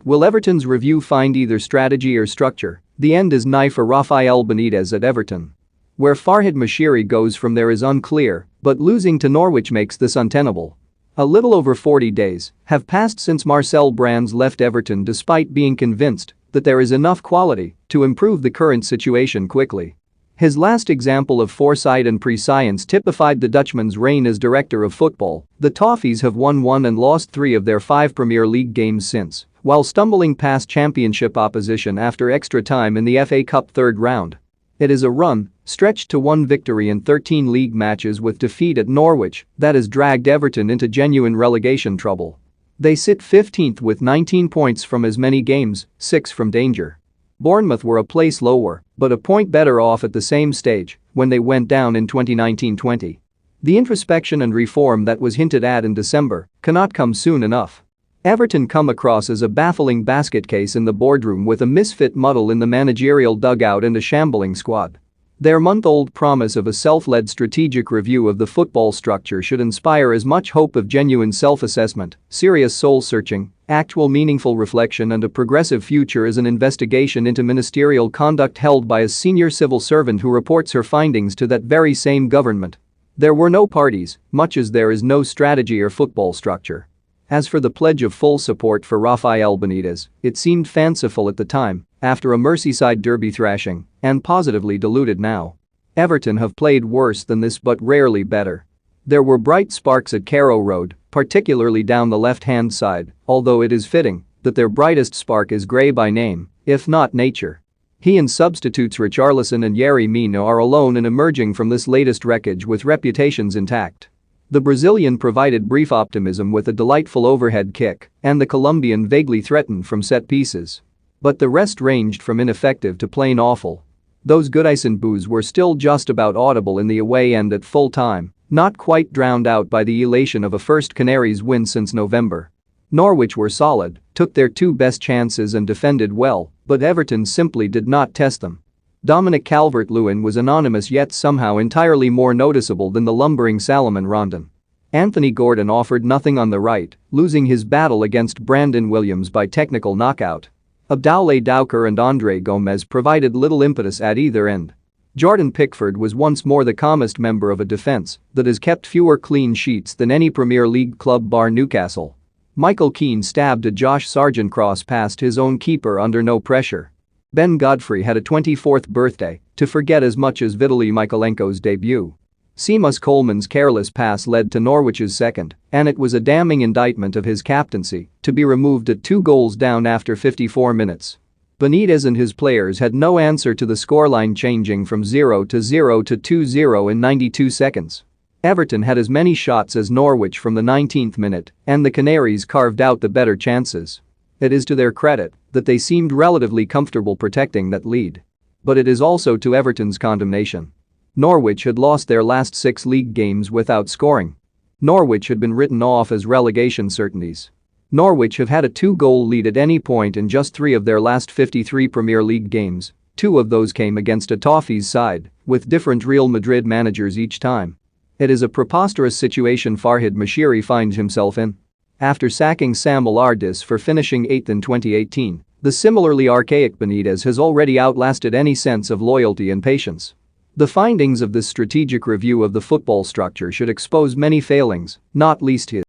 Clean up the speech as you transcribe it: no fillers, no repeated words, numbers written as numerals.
Will Everton's review find either strategy or structure? The end is nigh for Rafael Benitez at Everton. Where Farhad Moshiri goes from there is unclear, but losing to Norwich makes this untenable. A little over 40 days have passed since Marcel Brands left Everton despite being convinced that there is enough quality to improve the current situation quickly. His last example of foresight and prescience typified the Dutchman's reign as director of football. The Toffees have won 1 and lost 3 of their 5 Premier League games since, while stumbling past championship opposition after extra time in the FA Cup third round. It is a run, stretched to 1 victory in 13 league matches with defeat at Norwich, that has dragged Everton into genuine relegation trouble. They sit 15th with 19 points from as many games, 6 from danger. Bournemouth were a place lower, but a point better off at the same stage when they went down in 2019-20. The introspection and reform that was hinted at in December cannot come soon enough. Everton come across as a baffling basket case in the boardroom with a misfit muddle in the managerial dugout and a shambling squad. Their month-old promise of a self-led strategic review of the football structure should inspire as much hope of genuine self-assessment, serious soul-searching, actual meaningful reflection and a progressive future as an investigation into ministerial conduct held by a senior civil servant who reports her findings to that very same government. There were no parties, much as there is no strategy or football structure. As for the pledge of full support for Rafael Benitez, it seemed fanciful at the time, after a Merseyside derby thrashing, and positively diluted now. Everton have played worse than this but rarely better. There were bright sparks at Carrow Road, particularly down the left-hand side, although it is fitting that their brightest spark is Gray by name, if not nature. He and substitutes Richarlison and Yerry Mina are alone in emerging from this latest wreckage with reputations intact. The Brazilian provided brief optimism with a delightful overhead kick, and the Colombian vaguely threatened from set pieces. But the rest ranged from ineffective to plain awful. Those Goodison boos were still just about audible in the away end at full time, not quite drowned out by the elation of a first Canaries win since November. Norwich were solid, took their 2 best chances and defended well, but Everton simply did not test them. Dominic Calvert-Lewin was anonymous yet somehow entirely more noticeable than the lumbering Salomon Rondon. Anthony Gordon offered nothing on the right, losing his battle against Brandon Williams by technical knockout. Abdoulaye Doucouré and André Gomes provided little impetus at either end. Jordan Pickford was once more the calmest member of a defense that has kept fewer clean sheets than any Premier League club bar Newcastle. Michael Keane stabbed a Josh Sargent cross past his own keeper under no pressure. Ben Godfrey had a 24th birthday to forget as much as Vitaly Mykolenko's debut. Seamus Coleman's careless pass led to Norwich's second, and it was a damning indictment of his captaincy to be removed at 2 goals down after 54 minutes. Benitez and his players had no answer to the scoreline changing from 0-0 to 2-0 in 92 seconds. Everton had as many shots as Norwich from the 19th minute, and the Canaries carved out the better chances. It is to their credit that they seemed relatively comfortable protecting that lead. But it is also to Everton's condemnation. Norwich had lost their last 6 league games without scoring. Norwich had been written off as relegation certainties. Norwich have had a 2-goal lead at any point in just 3 of their last 53 Premier League games. 2 of those came against a Toffees side, with different Real Madrid managers each time. It is a preposterous situation Farhad Moshiri finds himself in. After sacking Sam Allardyce for finishing 8th in 2018, the similarly archaic Benitez has already outlasted any sense of loyalty and patience. The findings of this strategic review of the football structure should expose many failings, not least his.